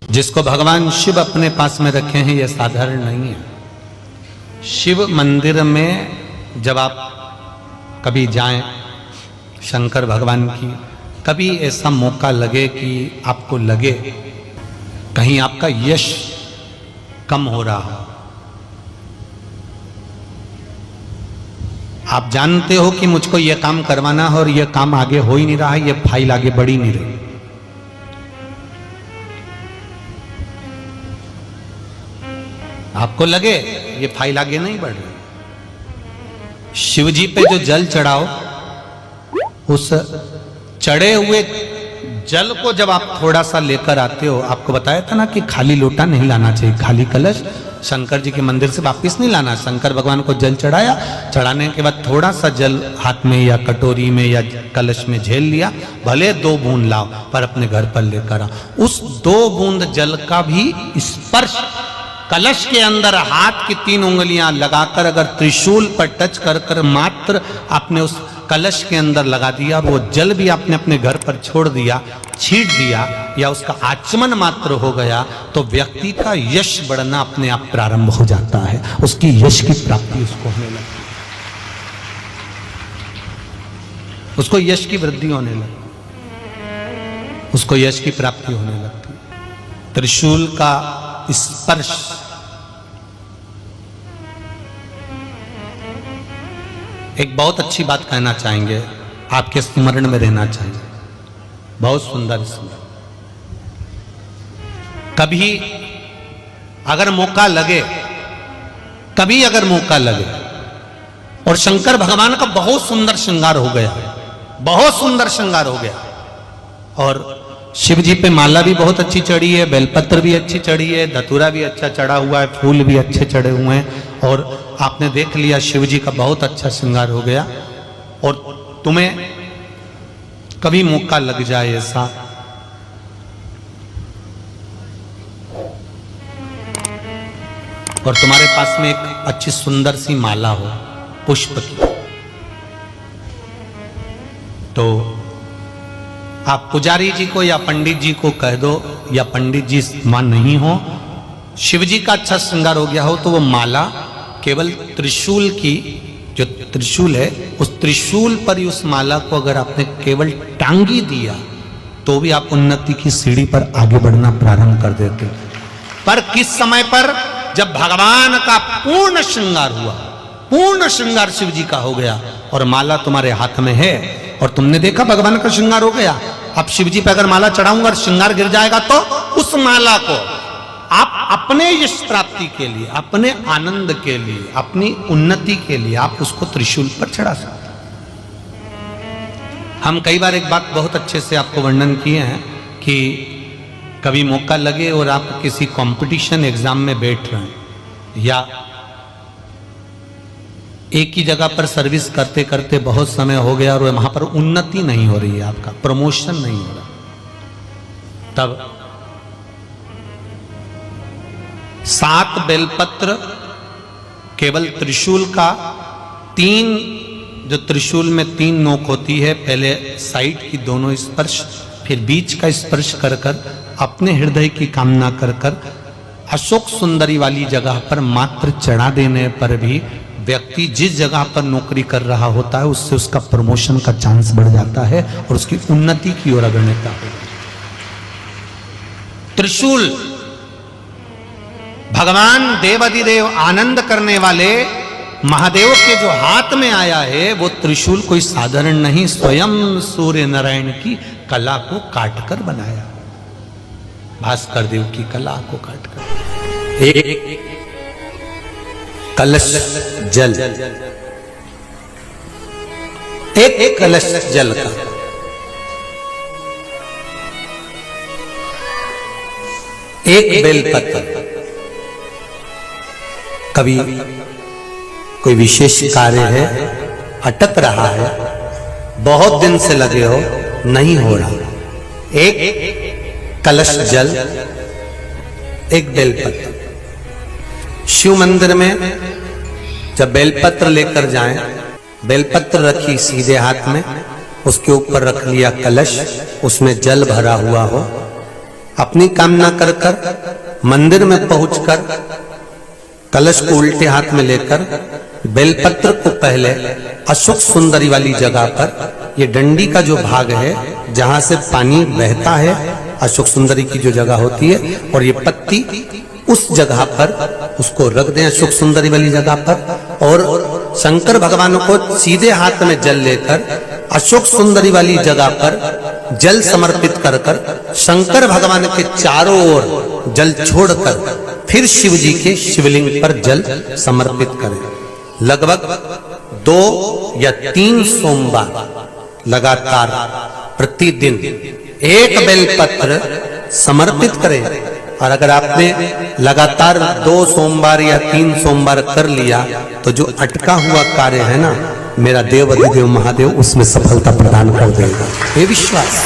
जिसको भगवान शिव अपने पास में रखे हैं, यह साधारण नहीं है। शिव मंदिर में जब आप कभी जाएं, शंकर भगवान की, कभी ऐसा मौका लगे कि आपको लगे कहीं आपका यश कम हो रहा हो, आप जानते हो कि मुझको यह काम करवाना है और यह काम आगे हो ही नहीं रहा है, यह फाइल आगे बढ़ ही नहीं रही, आपको लगे ये फाइल आगे नहीं बढ़ रही, शिव जी पे जो जल चढ़ाओ, उस चढ़े हुए जल को जब आप थोड़ा सा लेकर आते हो, आपको बताया था ना कि खाली लोटा नहीं लाना चाहिए, खाली कलश शंकर जी के मंदिर से वापस नहीं लाना। शंकर भगवान को जल चढ़ाया, चढ़ाने के बाद थोड़ा सा जल हाथ में या कटोरी में या कलश में झेल लिया, भले 2 बूंद लाओ पर अपने घर पर लेकर आओ। उस 2 बूंद जल का भी स्पर्श कलश के अंदर हाथ की 3 उंगलियां लगाकर अगर त्रिशूल पर टच कर कर मात्र आपने उस कलश के अंदर लगा दिया, वो जल भी आपने अपने घर पर छोड़ दिया, छीट दिया या उसका आचमन मात्र हो गया, तो व्यक्ति का यश बढ़ना अपने आप प्रारंभ हो जाता है, उसकी यश की प्राप्ति उसको होने लगती है, उसको यश की वृद्धि होने लगती, उसको यश की प्राप्ति होने लगती। त्रिशूल का स्पर्श एक बहुत अच्छी बात कहना चाहेंगे, आपके स्मरण में रहना चाहिए, बहुत सुंदर सुंदर। कभी अगर मौका लगे, कभी अगर मौका लगे और शंकर भगवान का बहुत सुंदर श्रृंगार हो गया, बहुत सुंदर श्रृंगार हो गया, और शिव जी पे माला भी बहुत अच्छी चढ़ी है, बेलपत्र भी अच्छी चढ़ी है, धतूरा भी अच्छा चढ़ा हुआ है, फूल भी अच्छे चढ़े हुए हैं, और आपने देख लिया शिव जी का बहुत अच्छा श्रृंगार हो गया, और तुम्हें कभी मौका लग जाए ऐसा, और तुम्हारे पास में एक अच्छी सुंदर सी माला हो पुष्प की, तो आप पुजारी जी को या पंडित जी को कह दो, या पंडित जी मान नहीं हो, शिव जी का अच्छा श्रृंगार हो गया हो, तो वो माला केवल त्रिशूल की, जो त्रिशूल है उस त्रिशूल पर ही उस माला को अगर आपने केवल टांगी दिया, तो भी आप उन्नति की सीढ़ी पर आगे बढ़ना प्रारंभ कर देते। पर किस समय पर? जब भगवान का पूर्ण श्रृंगार हुआ, पूर्ण श्रृंगार शिव जी का हो गया और माला तुम्हारे हाथ में है, और तुमने देखा भगवान का श्रृंगार हो गया। अब शिव जी पे अगर माला चढ़ाऊंगा और श्रृंगार गिर जाएगा, तो उस माला को आप अपने यश प्राप्ति के लिए, अपने आनंद के लिए, अपनी उन्नति के लिए आप उसको त्रिशूल पर चढ़ा सकते। हम कई बार एक बात बहुत अच्छे से आपको वर्णन किए हैं कि कभी मौका लगे और आप किसी कंपटीशन एग्जाम में बैठ रहे हैं, या एक ही जगह पर सर्विस करते करते बहुत समय हो गया और वहां पर उन्नति नहीं हो रही है, आपका प्रमोशन नहीं हो रहा, तब 7 बेलपत्र केवल त्रिशूल का, 3 जो त्रिशूल में 3 नोक होती है, पहले साइड की दोनों स्पर्श, फिर बीच का स्पर्श कर कर अपने हृदय की कामना कर कर अशोक सुंदरी वाली जगह पर मात्र चढ़ा देने पर भी व्यक्ति जिस जगह पर नौकरी कर रहा होता है उससे उसका प्रमोशन का चांस बढ़ जाता है और उसकी उन्नति की ओर अग्रसर होता है। त्रिशूल भगवान देवाधिदेव आनंद करने वाले महादेव के जो हाथ में आया है, वो त्रिशूल कोई साधारण नहीं, स्वयं सूर्य नारायण की कला को काटकर बनाया, भास्कर देव की कला को काटकर। एक कलश जल, एक कलश जल का एक बेलपत्र, कभी कोई विशेष कार्य है, अटक रहा है, बहुत दिन से लगे हो, नहीं हो रहा, एक कलश जल, एक बेलपत्र। शिव मंदिर में जब बेलपत्र लेकर जाएं, बेलपत्र रखी सीधे हाथ में, उसके ऊपर रख लिया कलश, उसमें जल भरा हुआ हो, अपनी कामना कर कर मंदिर में पहुंचकर कलश को उल्टे हाथ में लेकर बेलपत्र को पहले अशोक सुंदरी वाली जगह पर, ये डंडी का जो भाग है जहां से पानी बहता है, अशोक सुंदरी की जो जगह होती है, और ये पत्ती उस जगह पर उसको रख दें, अशोक सुंदरी वाली जगह पर। और शंकर भगवान को सीधे हाथ में जल लेकर अशोक सुंदरी वाली जगह पर जल समर्पित कर कर शंकर भगवान के चारों ओर जल छोड़कर फिर शिव जी के शिवलिंग पर जल समर्पित करें। लगभग 2 या 3 सोमवार लगातार प्रतिदिन एक बेलपत्र समर्पित करें। और अगर आपने लगातार 2 सोमवार या 3 सोमवार कर लिया तो जो अटका हुआ कार्य है ना, मेरा देव अधिदेव महादेव उसमें सफलता प्रदान कर देगा, ये विश्वास।